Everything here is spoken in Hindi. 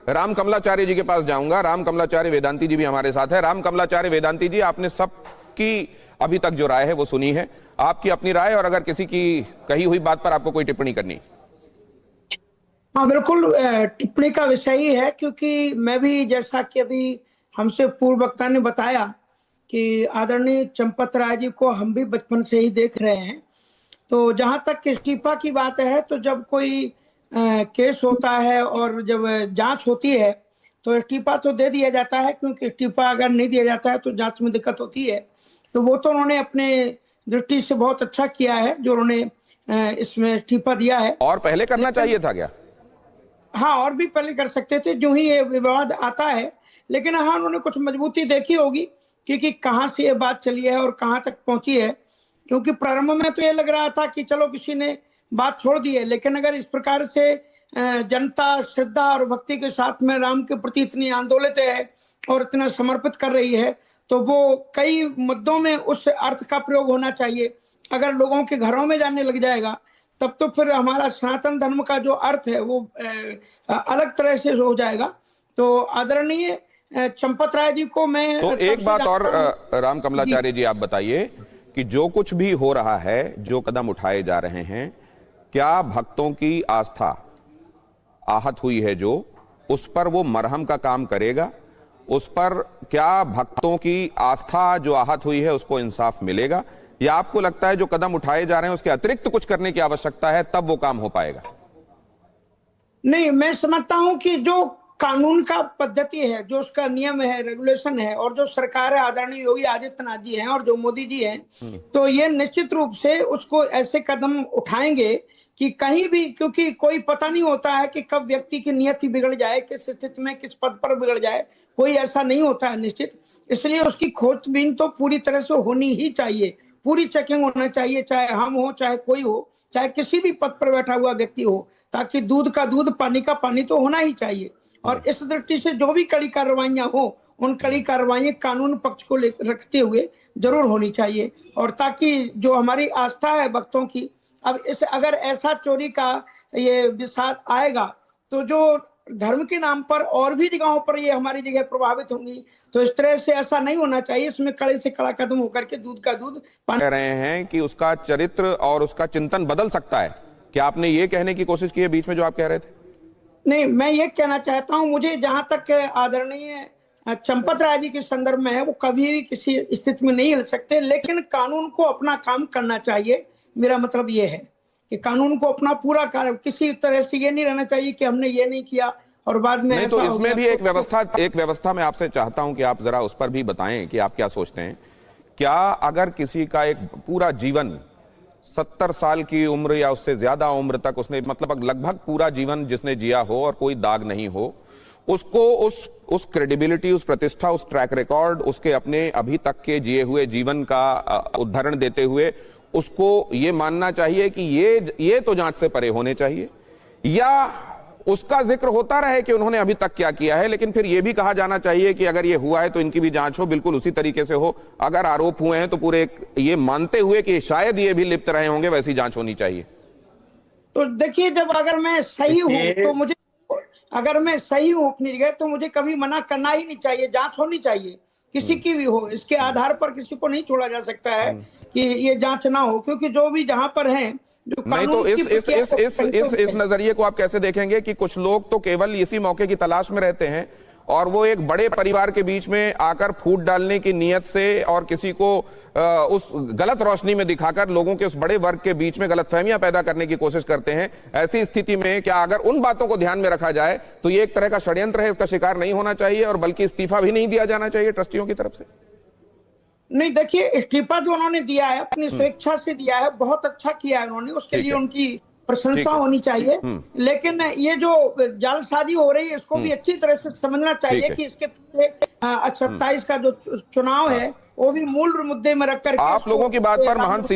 राम कमलाचार्य जी के पास जाऊंगा। राम कमलाचार्य वेदांती जी भी हमारे साथ है। राम कमलाचार्य वेदांती जी, आपने सबकी अभी तक जो राय है वो सुनी है, आपकी अपनी राय, और अगर किसी की कही हुई बात पर आपको कोई टिप्पणी करनी। हाँ बिल्कुल, टिप्पणी का विषय ही है, क्योंकि मैं भी, जैसा कि अभी हमसे पूर्व वक्ता ने बताया कि आदरणीय चंपत राय जी को हम भी बचपन से ही देख रहे हैं। तो जहां तक इस्तीफा की बात है, तो जब कोई केस होता है और जब जांच होती है तो इस्तीफा तो दे दिया जाता है, क्योंकि इस्तीफा अगर नहीं दिया जाता है तो जांच में दिक्कत होती है। तो वो तो उन्होंने अपने दृष्टि से बहुत अच्छा किया है जो उन्होंने इसमें इस्तीफा दिया है। और पहले करना चाहिए था क्या? हाँ, और भी पहले कर सकते थे, जो ही ये विवाद आता है। लेकिन हाँ, उन्होंने कुछ मजबूती देखी होगी कि कहाँ से ये बात चली है और कहाँ तक पहुंची है। क्योंकि प्रारंभ में तो ये लग रहा था कि चलो किसी ने बात छोड़ दी है, लेकिन अगर इस प्रकार से जनता श्रद्धा और भक्ति के साथ में राम के प्रति इतनी आंदोलित है और इतना समर्पित कर रही है, तो वो कई मुद्दों में उस अर्थ का प्रयोग होना चाहिए। अगर लोगों के घरों में जाने लग जाएगा तब तो फिर हमारा सनातन धर्म का जो अर्थ है वो अलग तरह से हो जाएगा। तो आदरणीय चंपत राय जी को मैं तो एक बात और राम कमलाचार्य जी, आप बताइए कि जो कुछ भी हो रहा है, जो कदम उठाए जा रहे हैं, क्या भक्तों की आस्था आहत हुई है जो, उस पर वो मरहम का काम करेगा? उस पर क्या भक्तों की आस्था जो आहत हुई है उसको इंसाफ मिलेगा, या आपको लगता है जो कदम उठाए जा रहे हैं उसके अतिरिक्त कुछ करने की आवश्यकता है, तब वो काम हो पाएगा? नहीं, मैं समझता हूं कि जो कानून का पद्धति है, जो उसका नियम है, रेगुलेशन है, और जो सरकार है, आदरणीय योगी आदित्यनाथ जी हैं और जो मोदी जी हैं, तो ये निश्चित रूप से उसको ऐसे कदम उठाएंगे कि कहीं भी, क्योंकि कोई पता नहीं होता है कि कब व्यक्ति की नियति बिगड़ जाए, किस स्थिति में किस पद पर बिगड़ जाए, कोई ऐसा नहीं होता है निश्चित। इसलिए उसकी खोजबीन तो पूरी तरह से होनी ही चाहिए, पूरी चेकिंग होना चाहिए, चाहे हम हो, चाहे कोई हो, चाहे किसी भी पद पर बैठा हुआ व्यक्ति हो, ताकि दूध का दूध, पानी का पानी तो होना ही चाहिए। और इस दृष्टि से जो भी कड़ी कार्रवाइयां हो, उन कड़ी कार्रवाइयां कानून पक्ष को रखते हुए जरूर होनी चाहिए, और ताकि जो हमारी आस्था है भक्तों की, अब इस अगर ऐसा चोरी का ये विषाद आएगा तो जो धर्म के नाम पर और भी जगहों पर ये हमारी जगह प्रभावित होंगी। तो इस तरह से ऐसा नहीं होना चाहिए। इसमें कड़े से कड़ा कदम होकर के दूध का दूध पानी। कह रहे हैं कि उसका चरित्र और उसका चिंतन बदल सकता है, क्या आपने ये कहने की कोशिश की है बीच में जो आप कह रहे थे? नहीं, मैं ये कहना चाहता हूं, मुझे जहां तक आदरणीय चंपत राय जी के संदर्भ में है, वो कभी भी किसी स्थिति में नहीं हिल सकते, लेकिन कानून को अपना काम करना चाहिए। मेरा मतलब ये है कि कानून को अपना पूरा कार्य, किसी तरह से ये नहीं रहना चाहिए कि हमने ये नहीं किया और बाद में नहीं। तो इसमें भी एक व्यवस्था मैं आपसे चाहता हूं कि आप जरा उस पर भी बताएं कि आप क्या सोचते हैं। क्या अगर किसी का एक पूरा जीवन 70 साल की उम्र या उससे ज्यादा उम्र तक उसने, मतलब लगभग पूरा जीवन जिसने जिया हो और कोई दाग नहीं हो, उसको उस क्रेडिबिलिटी, उस प्रतिष्ठा, उस ट्रैक रिकॉर्ड, उसके अपने अभी तक के जिए हुए जीवन का उदाहरण देते हुए उसको ये मानना चाहिए कि ये तो जांच से परे होने चाहिए, या उसका जिक्र होता रहे कि उन्होंने अभी तक क्या किया है, लेकिन फिर यह भी कहा जाना चाहिए कि अगर ये हुआ है तो इनकी भी जांच हो, बिल्कुल उसी तरीके से हो, अगर आरोप हुए हैं तो पूरे ये मानते हुए कि शायद ये भी लिप्त रहे होंगे, वैसी जांच होनी चाहिए? तो देखिए, जब अगर मैं सही हूं तो मुझे, अगर मैं सही हूं अपनी जगह, तो मुझे कभी मना करना ही नहीं चाहिए। जांच होनी चाहिए, किसी की भी हो। इसके आधार पर किसी को नहीं छोड़ा जा सकता है कि ये जांच ना हो, क्योंकि जो भी जहां पर हैं, नहीं तो इस नजरिए को आप कैसे देखेंगे कि कुछ लोग तो केवल इसी मौके की तलाश में रहते हैं और वो एक बड़े परिवार के बीच में आकर फूट डालने की नीयत से और किसी को उस गलत रोशनी में दिखाकर लोगों के उस बड़े वर्ग के बीच में गलतफहमियां पैदा करने की कोशिश करते हैं। ऐसी स्थिति में क्या अगर उन बातों को ध्यान में रखा जाए तो ये एक तरह का षड्यंत्र है, इसका शिकार नहीं होना चाहिए और बल्कि इस्तीफा भी नहीं दिया जाना चाहिए ट्रस्टियों की तरफ से? नहीं, देखिए, इस्तीफा जो उन्होंने दिया है अपनी स्वेच्छा से दिया है, बहुत अच्छा किया है उन्होंने, उसके लिए उनकी प्रशंसा होनी चाहिए। लेकिन ये जो जालसाजी हो रही है इसको भी अच्छी तरह से समझना चाहिए कि इसके 27 का जो चुनाव है वो भी मूल मुद्दे में रखकर आप लोगों की बात पर महंत